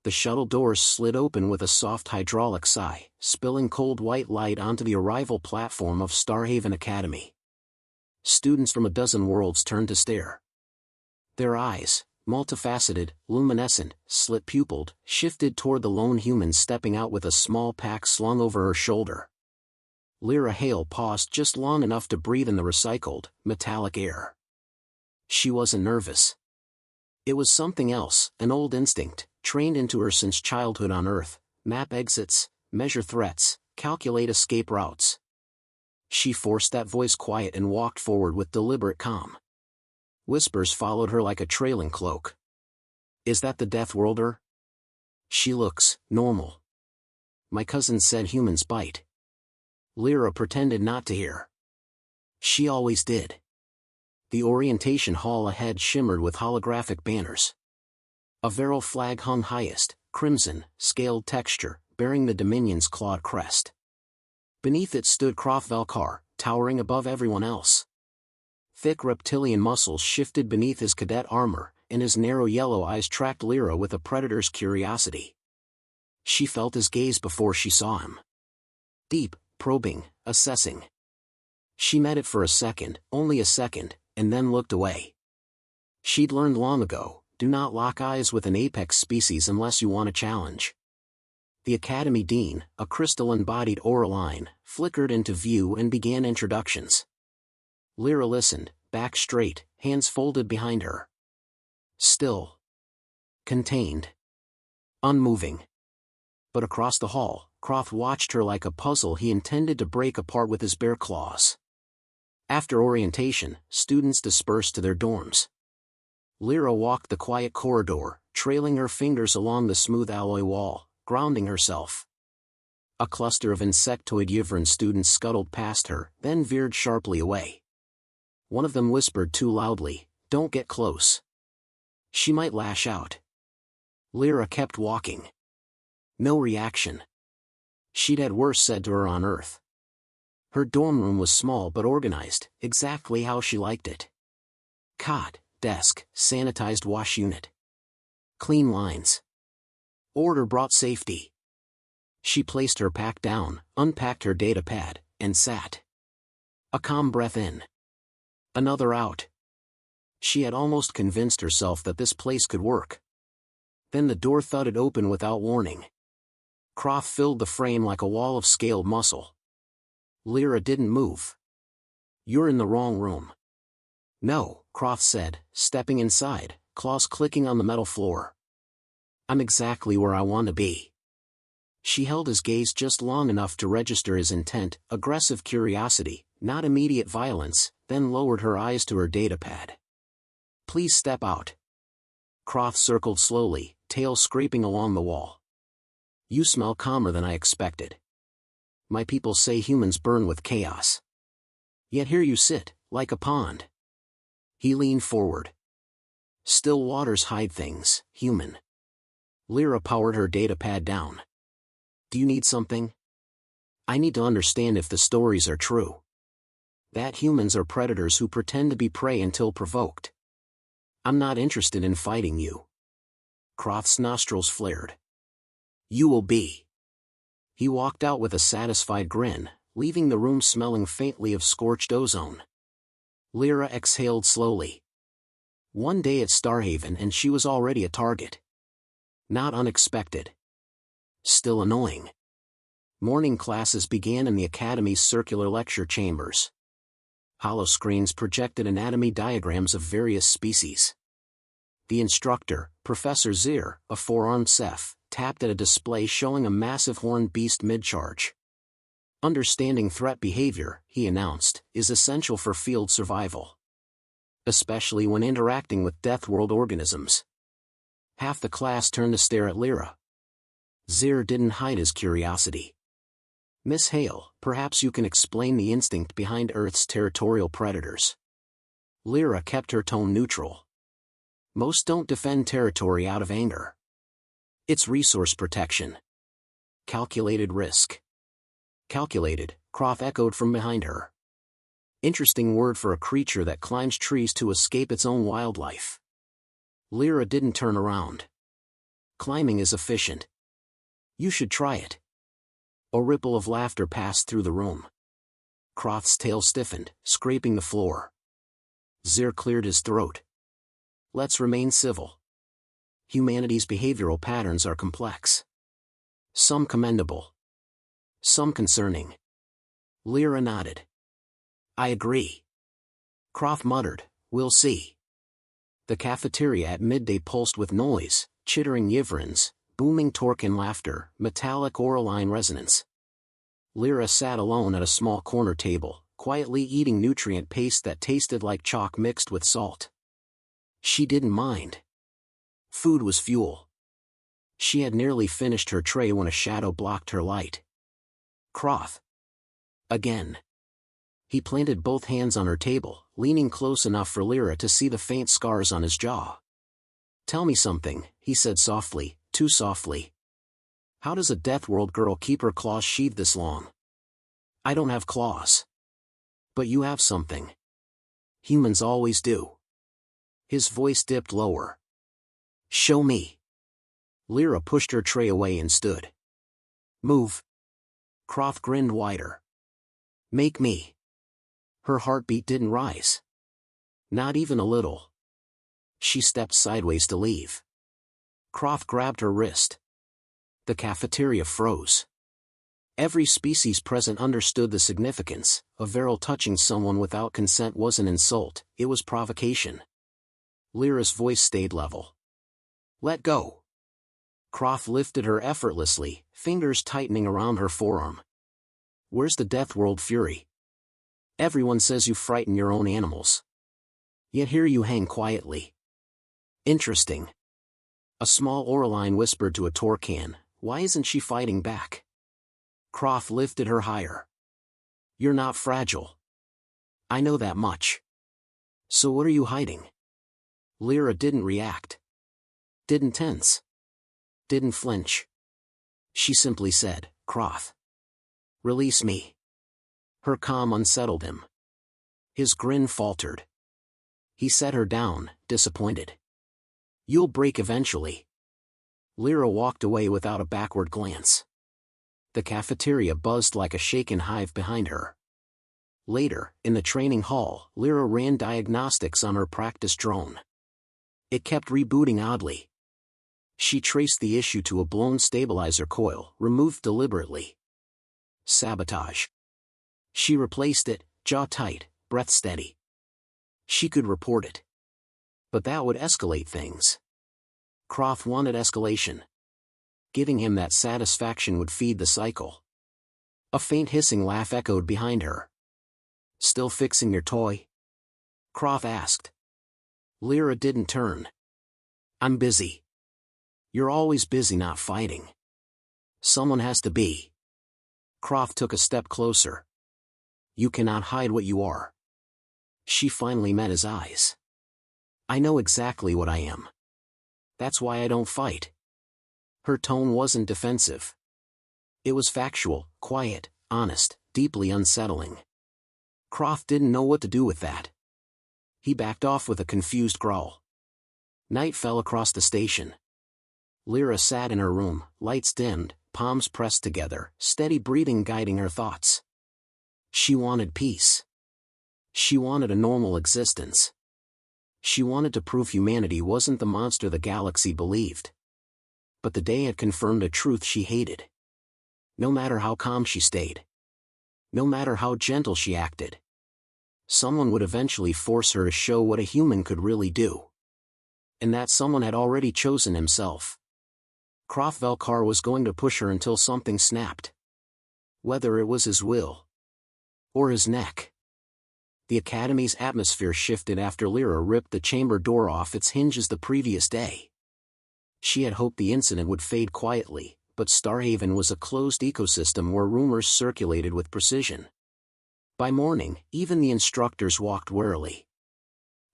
The shuttle doors slid open with a soft hydraulic sigh, spilling cold white light onto the arrival platform of Starhaven Academy. Students from a dozen worlds turned to stare. Their eyes, multifaceted, luminescent, slit-pupiled, shifted toward the lone human stepping out with a small pack slung over her shoulder. Lira Hale paused just long enough to breathe in the recycled, metallic air. She wasn't nervous. It was something else, an old instinct, trained into her since childhood on Earth: map exits, measure threats, calculate escape routes. She forced that voice quiet and walked forward with deliberate calm. Whispers followed her like a trailing cloak. "Is that the Deathworlder? She looks normal. My cousin said humans bite." Lira pretended not to hear. She always did. The orientation hall ahead shimmered with holographic banners. A Veral flag hung highest, crimson, scaled texture, bearing the Dominion's clawed crest. Beneath it stood Croft Velkar, towering above everyone else. Thick reptilian muscles shifted beneath his cadet armor, and his narrow yellow eyes tracked Lira with a predator's curiosity. She felt his gaze before she saw him. Deep, probing, assessing. She met it for a second, only a second, and then looked away. She'd learned long ago, do not lock eyes with an apex species unless you want a challenge. The Academy Dean, a crystalline-bodied Oraline, flickered into view and began introductions. Lira listened, back straight, hands folded behind her. Still. Contained. Unmoving. But across the hall, Croft watched her like a puzzle he intended to break apart with his bare claws. After orientation, students dispersed to their dorms. Lira walked the quiet corridor, trailing her fingers along the smooth alloy wall, grounding herself. A cluster of insectoid Yivran students scuttled past her, then veered sharply away. One of them whispered too loudly, "Don't get close." She might lash out. Lira kept walking. No reaction. She'd had worse said to her on Earth. Her dorm room was small but organized, exactly how she liked it. Cot, desk, sanitized wash unit. Clean lines. Order brought safety. She placed her pack down, unpacked her datapad, and sat. A calm breath in. Another out. She had almost convinced herself that this place could work. Then the door thudded open without warning. Croft filled the frame like a wall of scaled muscle. Lira didn't move. "You're in the wrong room." "No," Croft said, stepping inside, claws clicking on the metal floor. "I'm exactly where I want to be." She held his gaze just long enough to register his intent, aggressive curiosity, not immediate violence, then lowered her eyes to her datapad. "Please step out." Croft circled slowly, tail scraping along the wall. "You smell calmer than I expected. My people say humans burn with chaos. Yet here you sit, like a pond." He leaned forward. "Still waters hide things, human." Lira powered her datapad down. "Do you need something?" "I need to understand if the stories are true. That humans are predators who pretend to be prey until provoked. I'm not interested in fighting you." Croft's nostrils flared. "You will be." He walked out with a satisfied grin, leaving the room smelling faintly of scorched ozone. Lira exhaled slowly. One day at Starhaven and she was already a target. Not unexpected. Still annoying. Morning classes began in the Academy's circular lecture chambers. Holoscreens projected anatomy diagrams of various species. The instructor, Professor Zir, a four-armed Ceph, tapped at a display showing a massive horned beast mid-charge. "Understanding threat behavior," he announced, "is essential for field survival. Especially when interacting with Deathworld organisms." Half the class turned to stare at Lira. Zir didn't hide his curiosity. "Miss Hale, perhaps you can explain the instinct behind Earth's territorial predators." Lira kept her tone neutral. "Most don't defend territory out of anger. It's resource protection. Calculated risk." "Calculated," Croft echoed from behind her. "Interesting word for a creature that climbs trees to escape its own wildlife." Lira didn't turn around. Climbing is efficient. You should try it. A ripple of laughter passed through the room. Croth's tail stiffened, scraping the floor. Zir cleared his throat. Let's remain civil. Humanity's behavioral patterns are complex. Some commendable. Some concerning. Lira nodded. I agree. Croth muttered, we'll see. The cafeteria at midday pulsed with noise, chittering yiverins, booming torque and laughter, metallic oraline resonance. Lira sat alone at a small corner table, quietly eating nutrient paste that tasted like chalk mixed with salt. She didn't mind. Food was fuel. She had nearly finished her tray when a shadow blocked her light. Croth. Again. He planted both hands on her table, leaning close enough for Lira to see the faint scars on his jaw. Tell me something, he said softly, too softly. How does a Deathworld girl keep her claws sheathed this long? I don't have claws. But you have something. Humans always do. His voice dipped lower. Show me. Lira pushed her tray away and stood. Move. Croth grinned wider. Make me. Her heartbeat didn't rise. Not even a little. She stepped sideways to leave. Croth grabbed her wrist. The cafeteria froze. Every species present understood the significance. A Viral touching someone without consent was an insult, it was provocation. Lyra's voice stayed level. Let go. Croth lifted her effortlessly, fingers tightening around her forearm. Where's the Deathworld fury? Everyone says you frighten your own animals. Yet here you hang quietly. Interesting. A small Oraline whispered to a Torcan, why isn't she fighting back? Croth lifted her higher. You're not fragile. I know that much. So what are you hiding? Lira didn't react. Didn't tense. Didn't flinch. She simply said, Croth. Release me. Her calm unsettled him. His grin faltered. He set her down, disappointed. You'll break eventually. Lira walked away without a backward glance. The cafeteria buzzed like a shaken hive behind her. Later, in the training hall, Lira ran diagnostics on her practice drone. It kept rebooting oddly. She traced the issue to a blown stabilizer coil, removed deliberately. Sabotage. She replaced it, jaw tight, breath steady. She could report it. But that would escalate things. Croth wanted escalation. Giving him that satisfaction would feed the cycle. A faint hissing laugh echoed behind her. Still fixing your toy? Croth asked. Lira didn't turn. I'm busy. You're always busy not fighting. Someone has to be. Croth took a step closer. You cannot hide what you are. She finally met his eyes. I know exactly what I am. That's why I don't fight. Her tone wasn't defensive. It was factual, quiet, honest, deeply unsettling. Croth didn't know what to do with that. He backed off with a confused growl. Night fell across the station. Lira sat in her room, lights dimmed, palms pressed together, steady breathing guiding her thoughts. She wanted peace. She wanted a normal existence. She wanted to prove humanity wasn't the monster the galaxy believed. But the day had confirmed a truth she hated. No matter how calm she stayed. No matter how gentle she acted. Someone would eventually force her to show what a human could really do. And that someone had already chosen himself. Croth Velkar was going to push her until something snapped. Whether it was his will. Or his neck. The Academy's atmosphere shifted after Lira ripped the chamber door off its hinges the previous day. She had hoped the incident would fade quietly, but Starhaven was a closed ecosystem where rumors circulated with precision. By morning, even the instructors walked warily.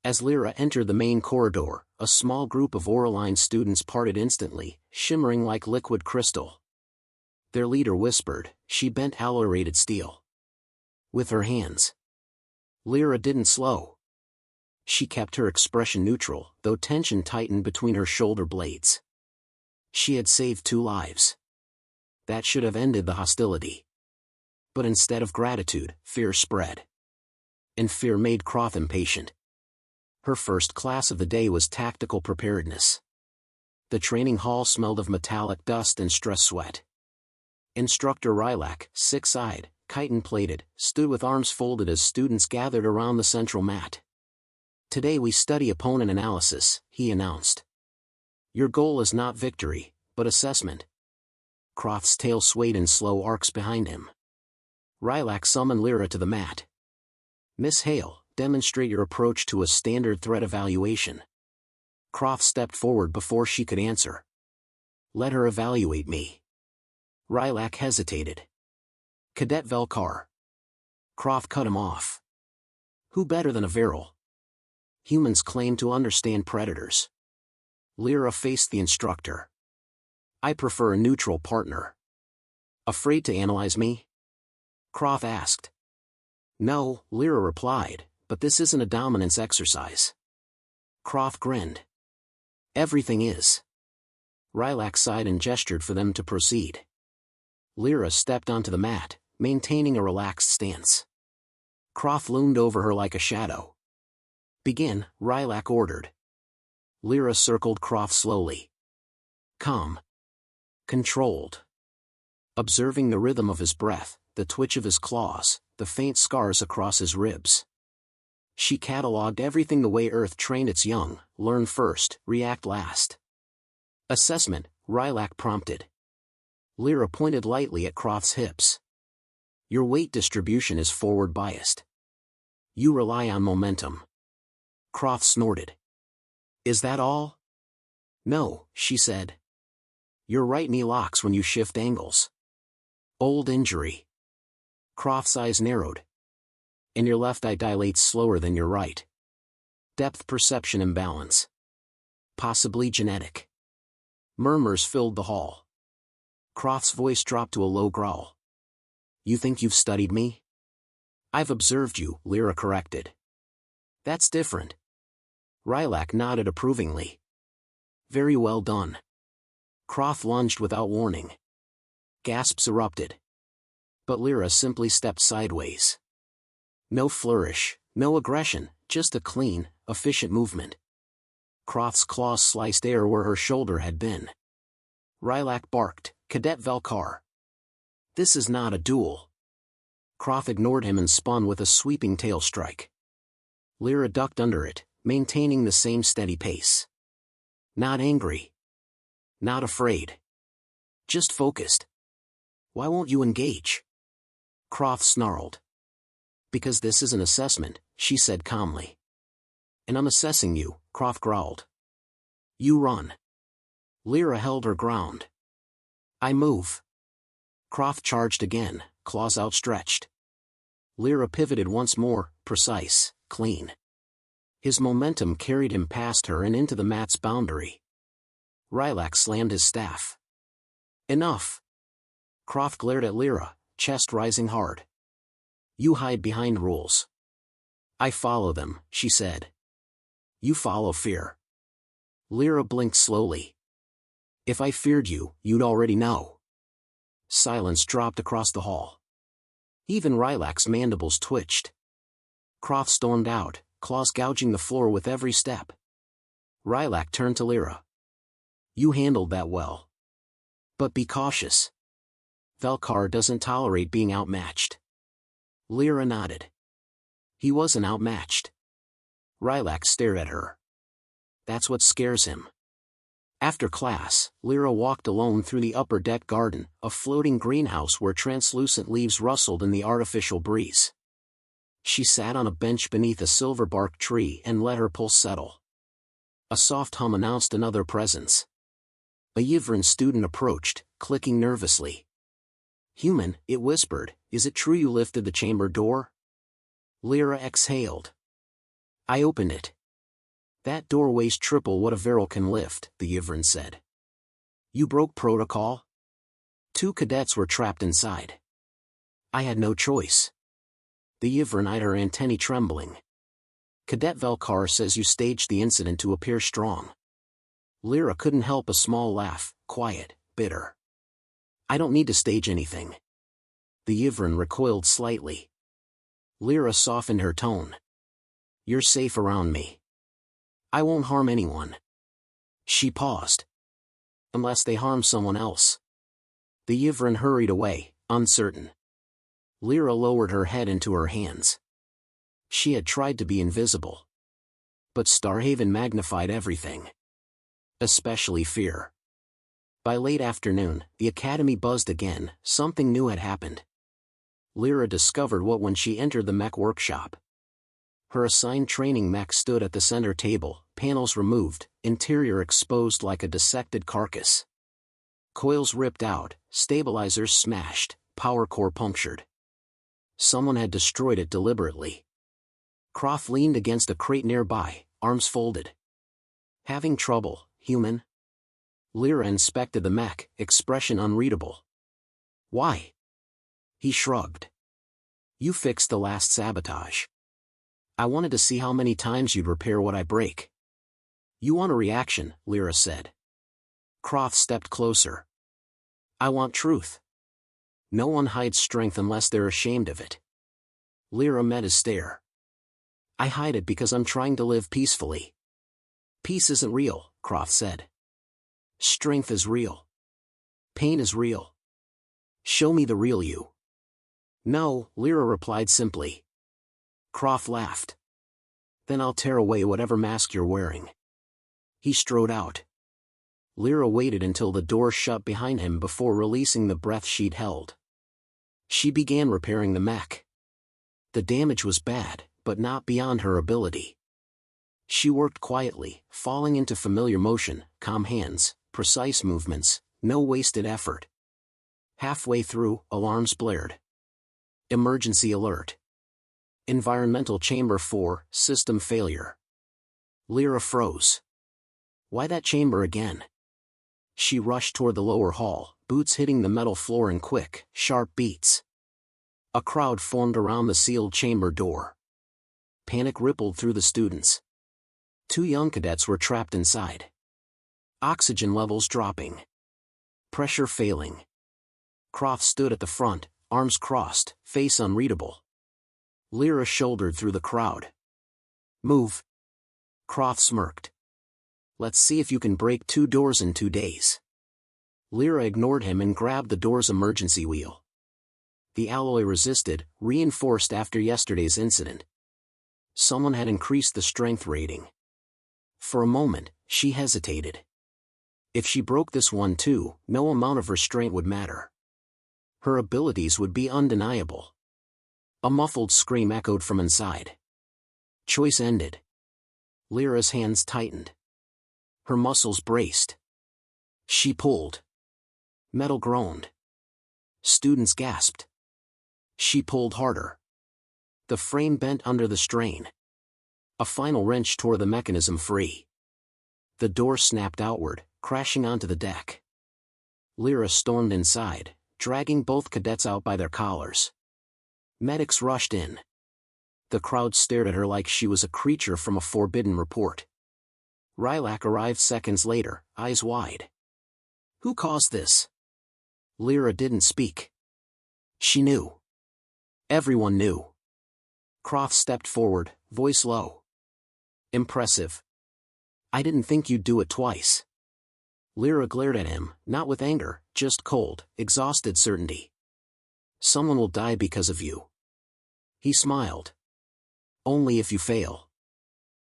As Lira entered the main corridor, a small group of Oraline students parted instantly, shimmering like liquid crystal. Their leader whispered, she bent alloy-rated steel. With her hands. Lira didn't slow. She kept her expression neutral, though tension tightened between her shoulder blades. She had saved 2 lives. That should have ended the hostility. But instead of gratitude, fear spread. And fear made Croft impatient. Her first class of the day was tactical preparedness. The training hall smelled of metallic dust and stress sweat. Instructor Rilak, six-eyed, chitin-plated, stood with arms folded as students gathered around the central mat. "Today we study opponent analysis," he announced. "Your goal is not victory, but assessment." Croft's tail swayed in slow arcs behind him. Rilak summoned Lira to the mat. "Miss Hale, demonstrate your approach to a standard threat evaluation." Croft stepped forward before she could answer. "Let her evaluate me." Rilak hesitated. "Cadet Velkar." Croft cut him off. "Who better than a virile? Humans claim to understand predators." Lira faced the instructor. "I prefer a neutral partner." "Afraid to analyze me?" Croft asked. "No," Lira replied, "but this isn't a dominance exercise." Croft grinned. "Everything is." Rilak sighed and gestured for them to proceed. Lira stepped onto the mat, maintaining a relaxed stance. Croft loomed over her like a shadow. "Begin," Rilak ordered. Lira circled Croft slowly. Calm. Controlled. Observing the rhythm of his breath, the twitch of his claws, the faint scars across his ribs. She catalogued everything the way Earth trained its young: learn first, react last. "Assessment," Rilak prompted. Lira pointed lightly at Croft's hips. "Your weight distribution is forward biased. You rely on momentum." Croft snorted. "Is that all?" "No," she said. "Your right knee locks when you shift angles. Old injury." Croft's eyes narrowed. "And your left eye dilates slower than your right. Depth perception imbalance. Possibly genetic." Murmurs filled the hall. Croft's voice dropped to a low growl. "You think you've studied me?" "I've observed you," Lira corrected. "That's different." Rilak nodded approvingly. "Very well done." Croft lunged without warning. Gasps erupted. But Lira simply stepped sideways. No flourish, no aggression, just a clean, efficient movement. Croft's claws sliced air where her shoulder had been. Rilak barked, "Cadet Velkar. This is not a duel." Croft ignored him and spun with a sweeping tail strike. Lira ducked under it, maintaining the same steady pace. Not angry. Not afraid. Just focused. "Why won't you engage?" Croft snarled. "Because this is an assessment," she said calmly. "And I'm assessing you," Croft growled. "You run." Lira held her ground. "I move." Croft charged again, claws outstretched. Lira pivoted once more, precise, clean. His momentum carried him past her and into the mat's boundary. Rilak slammed his staff. "Enough." Croft glared at Lira, chest rising hard. "You hide behind rules." "I follow them," she said. "You follow fear." Lira blinked slowly. "If I feared you, you'd already know." Silence dropped across the hall. Even Rilak's mandibles twitched. Croft stormed out, claws gouging the floor with every step. Rilak turned to Lira. "You handled that well. But be cautious. Velkar doesn't tolerate being outmatched." Lira nodded. He wasn't outmatched. Rilak stared at her. "That's what scares him." After class, Lira walked alone through the upper deck garden, a floating greenhouse where translucent leaves rustled in the artificial breeze. She sat on a bench beneath a silver-bark tree and let her pulse settle. A soft hum announced another presence. A Yivran student approached, clicking nervously. "Human," it whispered, "is it true you lifted the chamber door?" Lira exhaled. "I opened it." "That door weighs triple what a virile can lift," the Yivran said. "You broke protocol?" 2 cadets were trapped inside. "I had no choice." The Yivran eyed her antennae trembling. "Cadet Velkar says you staged the incident to appear strong." Lira couldn't help a small laugh, quiet, bitter. I don't need to stage anything. The Yvrin recoiled slightly. Lira softened her tone. You're safe around me. I won't harm anyone. She paused. Unless they harm someone else. The Yvrin hurried away, uncertain. Lira lowered her head into her hands. She had tried to be invisible. But Starhaven magnified everything. Especially fear. By late afternoon, the academy buzzed again. Something new had happened. Lira discovered what when she entered the mech workshop. Her assigned training mech stood at the center table, panels removed, interior exposed like a dissected carcass. Coils ripped out, stabilizers smashed, power core punctured. Someone had destroyed it deliberately. Croft leaned against a crate nearby, arms folded. Having trouble, human? Lira inspected the mech, expression unreadable. Why? He shrugged. You fixed the last sabotage. I wanted to see how many times you'd repair what I break. You want a reaction, Lira said. Croft stepped closer. I want truth. No one hides strength unless they're ashamed of it. Lira met his stare. I hide it because I'm trying to live peacefully. Peace isn't real, Croft said. Strength is real. Pain is real. Show me the real you. No, Lira replied simply. Croft laughed. Then I'll tear away whatever mask you're wearing. He strode out. Lira waited until the door shut behind him before releasing the breath she'd held. She began repairing the mech. The damage was bad, but not beyond her ability. She worked quietly, falling into familiar motion, calm hands, precise movements, no wasted effort. Halfway through, alarms blared. Emergency alert. Environmental chamber 4, system failure. Lira froze. Why that chamber again? She rushed toward the lower hall, boots hitting the metal floor in quick, sharp beats. A crowd formed around the sealed chamber door. Panic rippled through the students. 2 young cadets were trapped inside. Oxygen levels dropping. Pressure failing. Croft stood at the front, arms crossed, face unreadable. Lira shouldered through the crowd. Move. Croft smirked. Let's see if you can break 2 doors in 2 days. Lira ignored him and grabbed the door's emergency wheel. The alloy resisted, reinforced after yesterday's incident. Someone had increased the strength rating. For a moment, she hesitated. If she broke this one too, no amount of restraint would matter. Her abilities would be undeniable. A muffled scream echoed from inside. Choice ended. Lira's hands tightened. Her muscles braced. She pulled. Metal groaned. Students gasped. She pulled harder. The frame bent under the strain. A final wrench tore the mechanism free. The door snapped outward, crashing onto the deck. Lira stormed inside, dragging both cadets out by their collars. Medics rushed in. The crowd stared at her like she was a creature from a forbidden report. Rylak arrived seconds later, eyes wide. Who caused this? Lira didn't speak. She knew. Everyone knew. Croft stepped forward, voice low. Impressive. I didn't think you'd do it twice. Lira glared at him, not with anger, just cold, exhausted certainty. Someone will die because of you. He smiled. Only if you fail.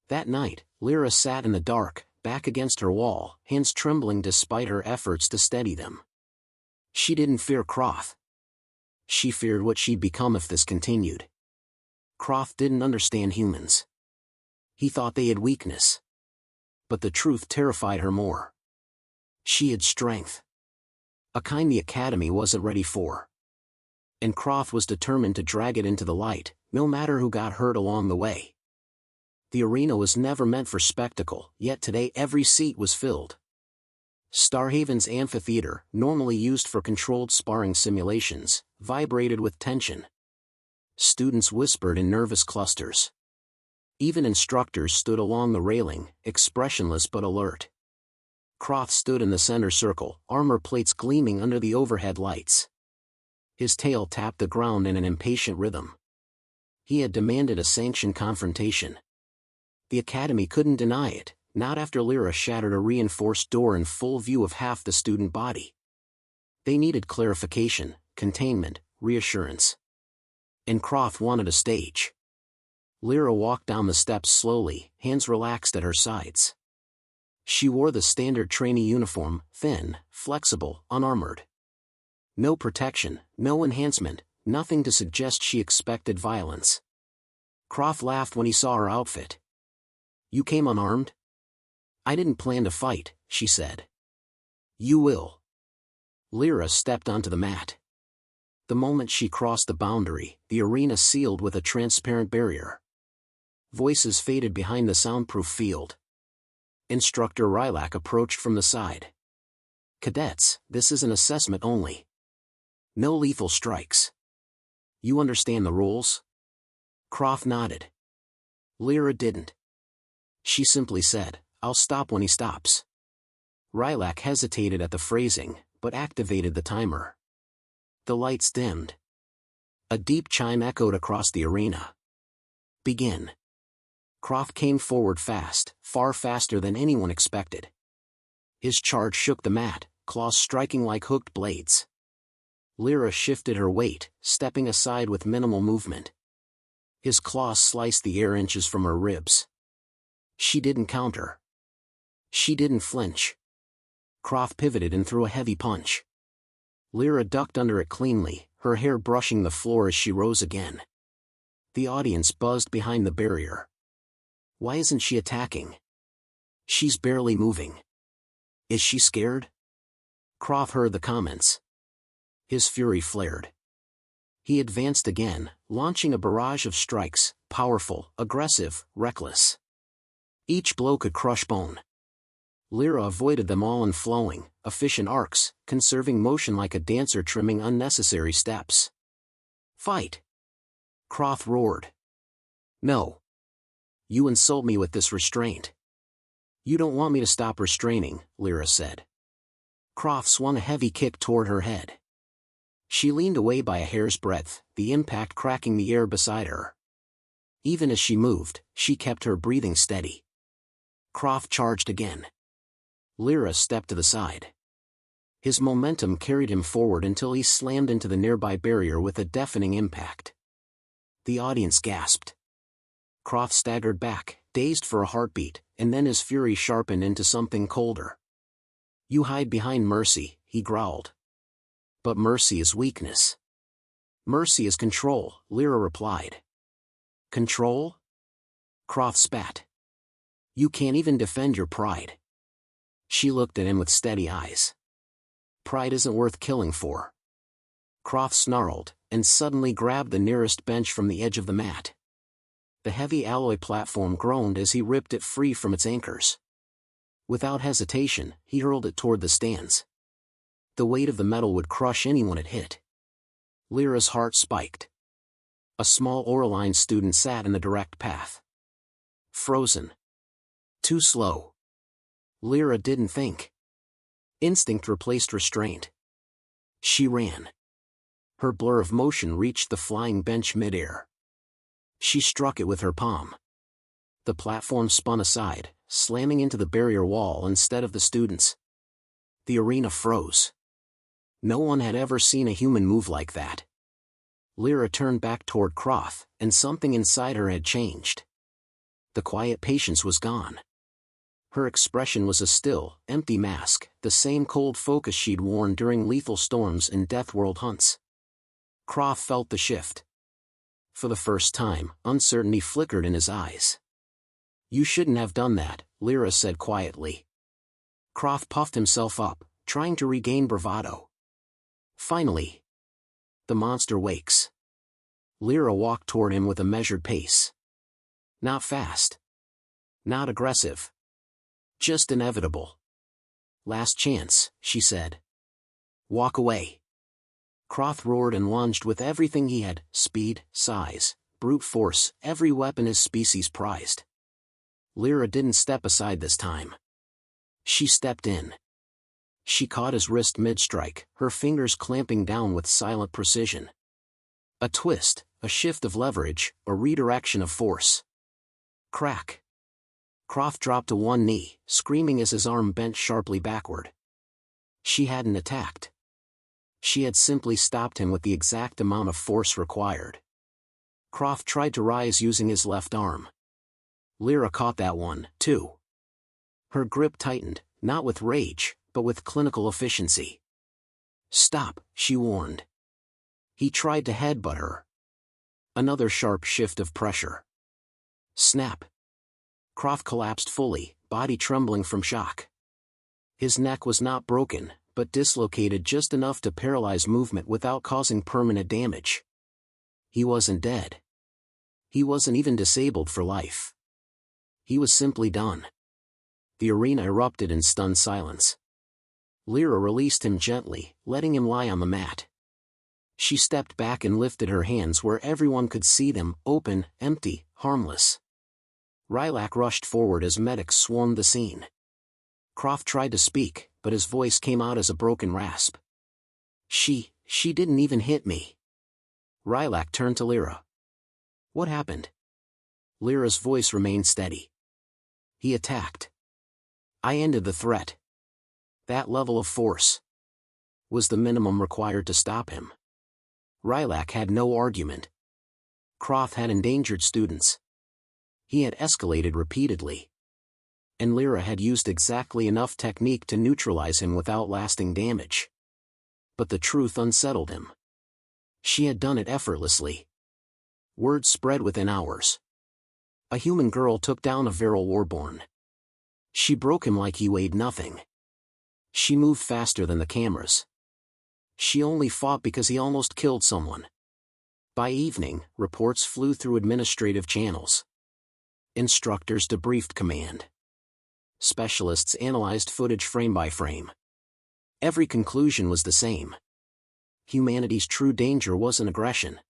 That night, Lira sat in the dark, back against her wall, hands trembling despite her efforts to steady them. She didn't fear Croft. She feared what she'd become if this continued. Croft didn't understand humans. He thought they had weakness. But the truth terrified her more. She had strength. A kind the Academy wasn't ready for. And Croft was determined to drag it into the light, no matter who got hurt along the way. The arena was never meant for spectacle, yet today every seat was filled. Starhaven's amphitheater, normally used for controlled sparring simulations, vibrated with tension. Students whispered in nervous clusters. Even instructors stood along the railing, expressionless but alert. Croth stood in the center circle, armor plates gleaming under the overhead lights. His tail tapped the ground in an impatient rhythm. He had demanded a sanctioned confrontation. The Academy couldn't deny it, not after Lira shattered a reinforced door in full view of half the student body. They needed clarification, containment, reassurance. And Croth wanted a stage. Lira walked down the steps slowly, hands relaxed at her sides. She wore the standard trainee uniform, thin, flexible, unarmored. No protection, no enhancement, nothing to suggest she expected violence. Croft laughed when he saw her outfit. "You came unarmed?" "I didn't plan to fight," she said. "You will." Lira stepped onto the mat. The moment she crossed the boundary, the arena sealed with a transparent barrier. Voices faded behind the soundproof field. Instructor Rilak approached from the side. "Cadets, this is an assessment only. No lethal strikes. You understand the rules?" Croft nodded. Lira didn't. She simply said, "I'll stop when he stops." Rilak hesitated at the phrasing, but activated the timer. The lights dimmed. A deep chime echoed across the arena. "Begin." Croft came forward fast, far faster than anyone expected. His charge shook the mat, claws striking like hooked blades. Lira shifted her weight, stepping aside with minimal movement. His claws sliced the air inches from her ribs. She didn't counter. She didn't flinch. Croft pivoted and threw a heavy punch. Lira ducked under it cleanly, her hair brushing the floor as she rose again. The audience buzzed behind the barrier. Why isn't she attacking? She's barely moving. Is she scared? Croft heard the comments. His fury flared. He advanced again, launching a barrage of strikes, powerful, aggressive, reckless. Each blow could crush bone. Lira avoided them all in flowing, efficient arcs, conserving motion like a dancer trimming unnecessary steps. "Fight!" Croft roared. "No. You insult me with this restraint." "You don't want me to stop restraining," Lira said. Croft swung a heavy kick toward her head. She leaned away by a hair's breadth, the impact cracking the air beside her. Even as she moved, she kept her breathing steady. Croft charged again. Lira stepped to the side. His momentum carried him forward until he slammed into the nearby barrier with a deafening impact. The audience gasped. Croft staggered back, dazed for a heartbeat, and then his fury sharpened into something colder. "You hide behind mercy," he growled. "But mercy is weakness." "Mercy is control," Lira replied. "Control?" Croft spat. "You can't even defend your pride." She looked at him with steady eyes. "Pride isn't worth killing for." Croft snarled, and suddenly grabbed the nearest bench from the edge of the mat. The heavy alloy platform groaned as he ripped it free from its anchors. Without hesitation, he hurled it toward the stands. The weight of the metal would crush anyone it hit. Lira's heart spiked. A small Oraline student sat in the direct path. Frozen. Too slow. Lira didn't think. Instinct replaced restraint. She ran. Her blur of motion reached the flying bench midair. She struck it with her palm. The platform spun aside, slamming into the barrier wall instead of the students. The arena froze. No one had ever seen a human move like that. Lira turned back toward Croft, and something inside her had changed. The quiet patience was gone. Her expression was a still, empty mask, the same cold focus she'd worn during lethal storms and Deathworld hunts. Croft felt the shift. For the first time, uncertainty flickered in his eyes. "You shouldn't have done that," Lira said quietly. Croft puffed himself up, trying to regain bravado. Finally. The monster wakes. Lira walked toward him with a measured pace. Not fast. Not aggressive. Just inevitable. "Last chance," she said. "Walk away." Croft roared and lunged with everything he had, speed, size, brute force, every weapon his species prized. Lira didn't step aside this time. She stepped in. She caught his wrist mid-strike, her fingers clamping down with silent precision. A twist, a shift of leverage, a redirection of force. Crack. Croft dropped to one knee, screaming as his arm bent sharply backward. She hadn't attacked. She had simply stopped him with the exact amount of force required. Croft tried to rise using his left arm. Lira caught that one, too. Her grip tightened, not with rage, but with clinical efficiency. Stop, she warned. He tried to headbutt her. Another sharp shift of pressure. Snap. Croft collapsed fully, body trembling from shock. His neck was not broken, but dislocated just enough to paralyze movement without causing permanent damage. He wasn't dead. He wasn't even disabled for life. He was simply done. The arena erupted in stunned silence. Lira released him gently, letting him lie on the mat. She stepped back and lifted her hands where everyone could see them, open, empty, harmless. Rylak rushed forward as medics swarmed the scene. Croft tried to speak, but his voice came out as a broken rasp. She didn't even hit me. Rylak turned to Lira. What happened? Lyra's voice remained steady. He attacked. I ended the threat. That level of force was the minimum required to stop him. Rylak had no argument. Croft had endangered students. He had escalated repeatedly. And Lira had used exactly enough technique to neutralize him without lasting damage. But the truth unsettled him. She had done it effortlessly. Word spread within hours. A human girl took down a virile warborn. She broke him like he weighed nothing. She moved faster than the cameras. She only fought because he almost killed someone. By evening, reports flew through administrative channels. Instructors debriefed command. Specialists analyzed footage frame by frame. Every conclusion was the same. Humanity's true danger wasn't aggression.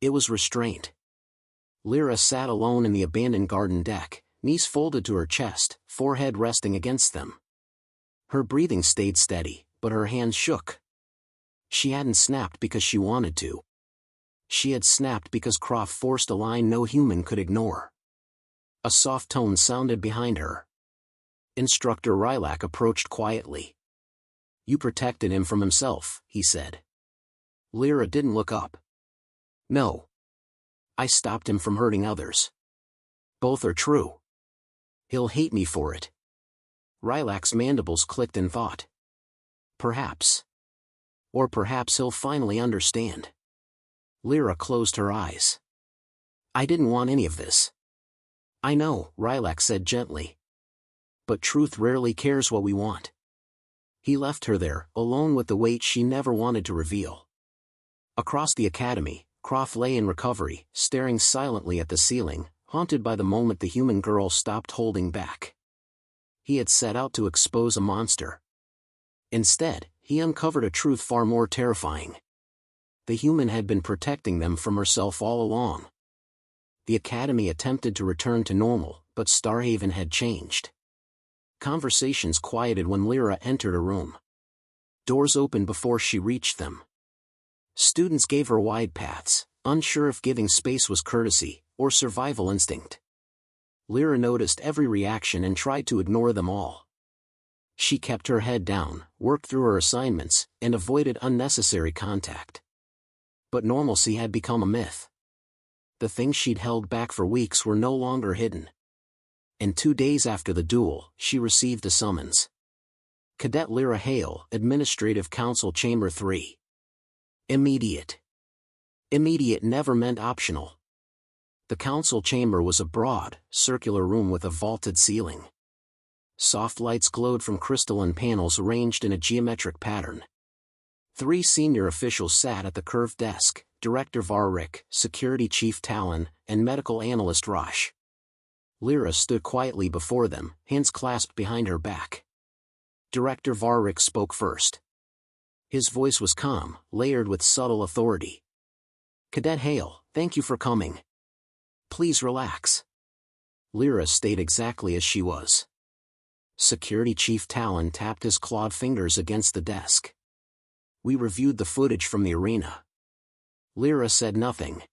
It was restraint. Lira sat alone in the abandoned garden deck, knees folded to her chest, forehead resting against them. Her breathing stayed steady, but her hands shook. She hadn't snapped because she wanted to. She had snapped because Croft forced a line no human could ignore. A soft tone sounded behind her. Instructor Rylak approached quietly. You protected him from himself, he said. Lira didn't look up. No. I stopped him from hurting others. Both are true. He'll hate me for it. Rylak's mandibles clicked in thought. Perhaps. Or perhaps he'll finally understand. Lira closed her eyes. I didn't want any of this. I know, Rylak said gently. But truth rarely cares what we want. He left her there, alone with the weight she never wanted to reveal. Across the academy, Croft lay in recovery, staring silently at the ceiling, haunted by the moment the human girl stopped holding back. He had set out to expose a monster. Instead, he uncovered a truth far more terrifying. The human had been protecting them from herself all along. The academy attempted to return to normal, but Starhaven had changed. Conversations quieted when Lira entered a room. Doors opened before she reached them. Students gave her wide paths, unsure if giving space was courtesy or survival instinct. Lira noticed every reaction and tried to ignore them all. She kept her head down, worked through her assignments, and avoided unnecessary contact. But normalcy had become a myth. The things she'd held back for weeks were no longer hidden. And 2 days after the duel, she received a summons. Cadet Lira Hale, Administrative Council Chamber 3. Immediate. Immediate never meant optional. The council chamber was a broad, circular room with a vaulted ceiling. Soft lights glowed from crystalline panels arranged in a geometric pattern. 3 senior officials sat at the curved desk, Director Varric, Security Chief Talon, and Medical Analyst Rosh. Lira stood quietly before them, hands clasped behind her back. Director Varric spoke first. His voice was calm, layered with subtle authority. Cadet Hale, thank you for coming. Please relax. Lira stayed exactly as she was. Security Chief Talon tapped his clawed fingers against the desk. We reviewed the footage from the arena. Lira said nothing.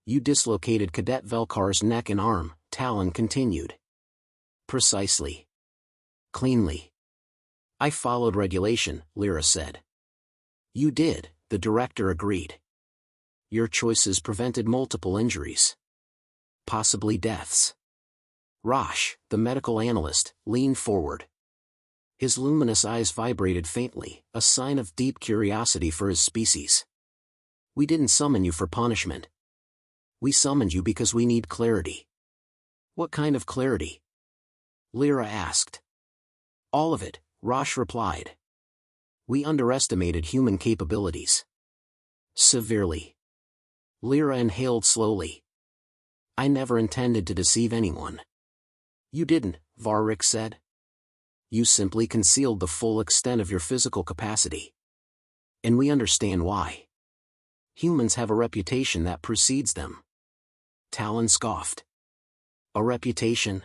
You dislocated Cadet Velkar's neck and arm, Talon continued. Precisely. Cleanly. I followed regulation, Lira said. You did, the director agreed. Your choices prevented multiple injuries. Possibly deaths. Rosh, the medical analyst, leaned forward. His luminous eyes vibrated faintly, a sign of deep curiosity for his species. We didn't summon you for punishment. We summoned you because we need clarity. What kind of clarity? Lira asked. All of it, Rosh replied. We underestimated human capabilities. Severely. Lira inhaled slowly. I never intended to deceive anyone. You didn't, Varric said. You simply concealed the full extent of your physical capacity. And we understand why. Humans have a reputation that precedes them. Talon scoffed. A reputation?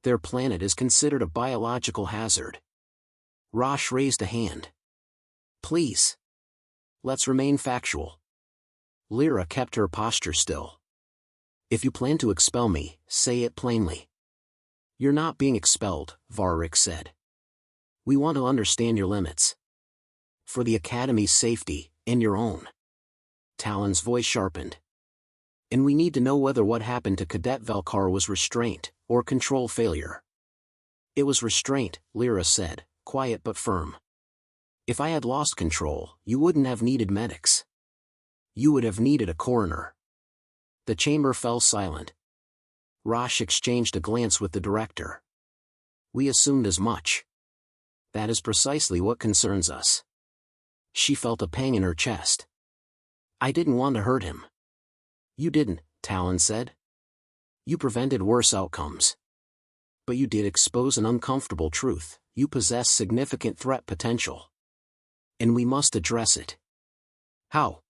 Their planet is considered a biological hazard. Rosh raised a hand. Please. Let's remain factual. Lira kept her posture still. If you plan to expel me, say it plainly. You're not being expelled, Varric said. We want to understand your limits. For the Academy's safety, and your own. Talon's voice sharpened. And we need to know whether what happened to Cadet Velkar was restraint, or control failure. It was restraint, Lira said, quiet but firm. If I had lost control, you wouldn't have needed medics. You would have needed a coroner. The chamber fell silent. Rosh exchanged a glance with the director. We assumed as much. That is precisely what concerns us. She felt a pang in her chest. I didn't want to hurt him. You didn't, Talon said. You prevented worse outcomes. But you did expose an uncomfortable truth. You possess significant threat potential. And we must address it. How?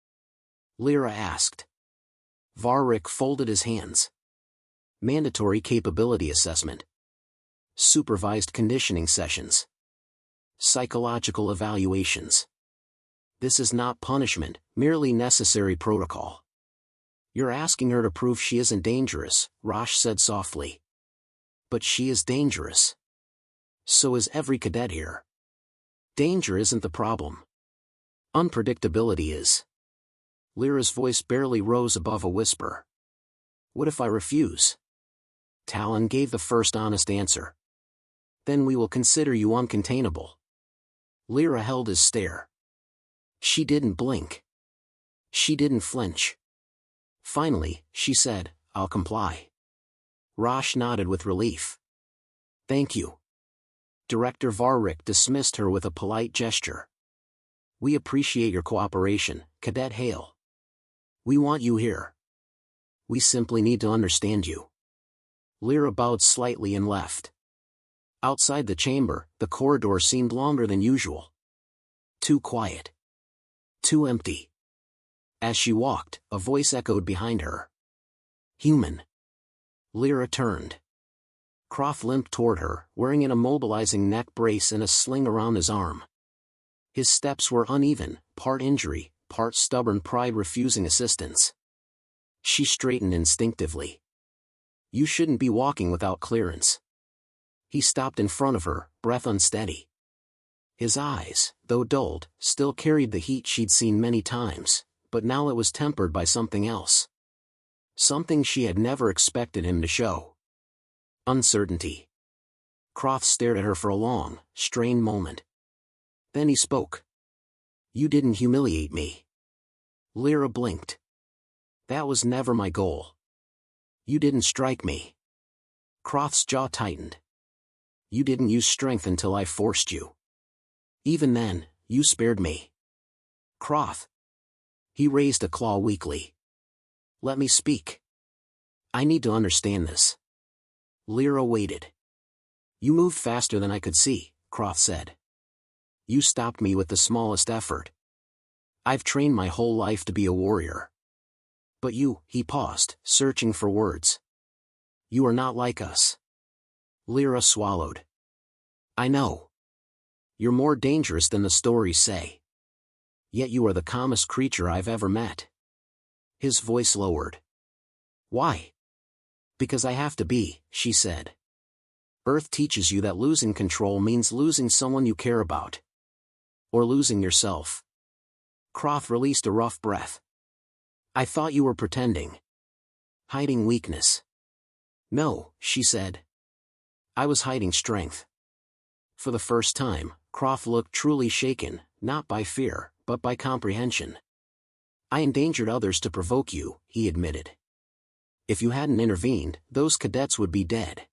Lira asked. Varric folded his hands. Mandatory capability assessment. Supervised conditioning sessions. Psychological evaluations. This is not punishment, merely necessary protocol. You're asking her to prove she isn't dangerous, Rosh said softly. But she is dangerous. So is every cadet here. Danger isn't the problem. Unpredictability is. Lira's voice barely rose above a whisper. What if I refuse? Talon gave the first honest answer. Then we will consider you uncontainable. Lira held his stare. She didn't blink. She didn't flinch. Finally, she said, I'll comply. Rosh nodded with relief. Thank you. Director Varric dismissed her with a polite gesture. We appreciate your cooperation, Cadet Hale. We want you here. We simply need to understand you. Lira bowed slightly and left. Outside the chamber, the corridor seemed longer than usual. Too quiet. Too empty. As she walked, a voice echoed behind her. Human. Lira turned. Croft limped toward her, wearing an immobilizing neck brace and a sling around his arm. His steps were uneven, part injury, part stubborn pride refusing assistance. She straightened instinctively. You shouldn't be walking without clearance. He stopped in front of her, breath unsteady. His eyes, though dulled, still carried the heat she'd seen many times, but now it was tempered by something else. Something she had never expected him to show. Uncertainty. Croft stared at her for a long, strained moment. Then he spoke. You didn't humiliate me. Lira blinked. That was never my goal. You didn't strike me. Croft's jaw tightened. You didn't use strength until I forced you. Even then, you spared me. Croft. He raised a claw weakly. Let me speak. I need to understand this. Lira waited. You moved faster than I could see, Croft said. You stopped me with the smallest effort. I've trained my whole life to be a warrior. But you, he paused, searching for words. You are not like us. Lira swallowed. I know. You're more dangerous than the stories say. Yet you are the calmest creature I've ever met. His voice lowered. Why? Because I have to be, she said. Earth teaches you that losing control means losing someone you care about. Or losing yourself. Croft released a rough breath. I thought you were pretending. Hiding weakness. No, she said. I was hiding strength. For the first time, Croft looked truly shaken, not by fear, but by comprehension. I endangered others to provoke you, he admitted. If you hadn't intervened, those cadets would be dead.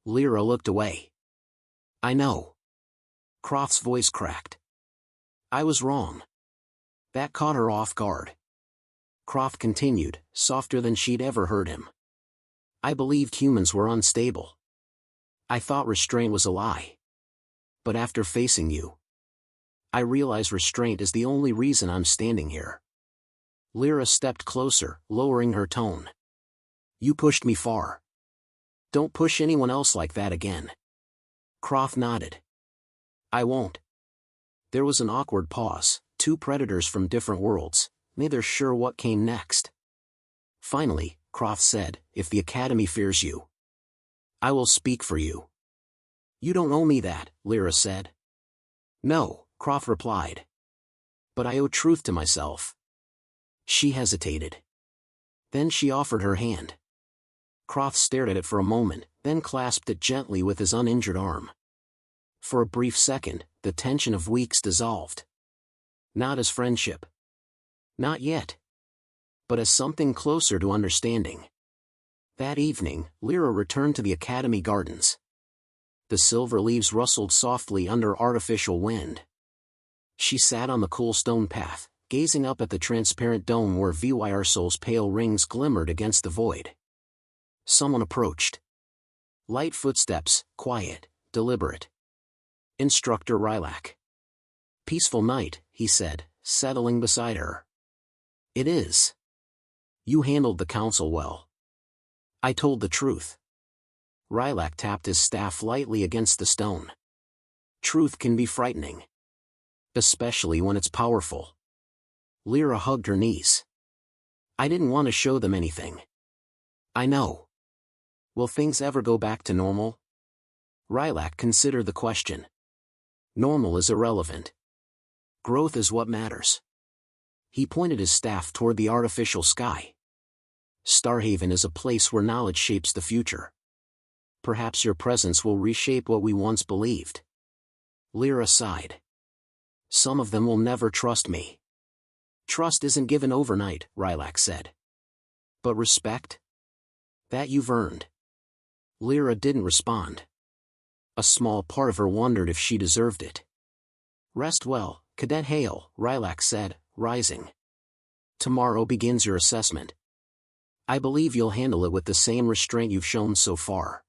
Lira looked away. I know. Croft's voice cracked. I was wrong. That caught her off guard. Croft continued, softer than she'd ever heard him. I believed humans were unstable. I thought restraint was a lie. But after facing you, I realize restraint is the only reason I'm standing here. Lira stepped closer, lowering her tone. You pushed me far. Don't push anyone else like that again. Croft nodded. I won't. There was an awkward pause, two predators from different worlds, neither sure what came next. Finally, Croft said, if the Academy fears you, I will speak for you. You don't owe me that, Lira said. No, Croft replied. But I owe truth to myself. She hesitated. Then she offered her hand. Croft stared at it for a moment, then clasped it gently with his uninjured arm. For a brief second, the tension of weeks dissolved. Not as friendship. Not yet. But as something closer to understanding. That evening, Lira returned to the Academy gardens. The silver leaves rustled softly under artificial wind. She sat on the cool stone path, gazing up at the transparent dome where Vyrsol's pale rings glimmered against the void. Someone approached. Light footsteps, quiet, deliberate. Instructor Rylak. Peaceful night, he said, settling beside her. It is. You handled the council well. I told the truth. Rylak tapped his staff lightly against the stone. Truth can be frightening. Especially when it's powerful. Lira hugged her knees. I didn't want to show them anything. I know. Will things ever go back to normal? Rylak considered the question. Normal is irrelevant. Growth is what matters. He pointed his staff toward the artificial sky. Starhaven is a place where knowledge shapes the future. Perhaps your presence will reshape what we once believed. Lira sighed. Some of them will never trust me. Trust isn't given overnight, Rylak said. But respect? That you've earned. Lira didn't respond. A small part of her wondered if she deserved it. Rest well, Cadet Hale, Rylak said, rising. Tomorrow begins your assessment. I believe you'll handle it with the same restraint you've shown so far.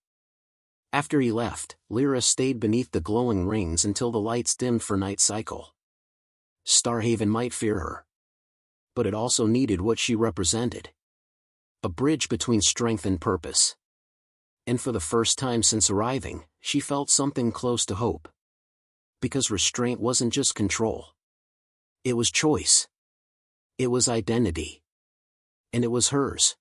After he left, Lira stayed beneath the glowing rings until the lights dimmed for night cycle. Starhaven might fear her. But it also needed what she represented. A bridge between strength and purpose. And for the first time since arriving, she felt something close to hope. Because restraint wasn't just control. It was choice. It was identity. And it was hers.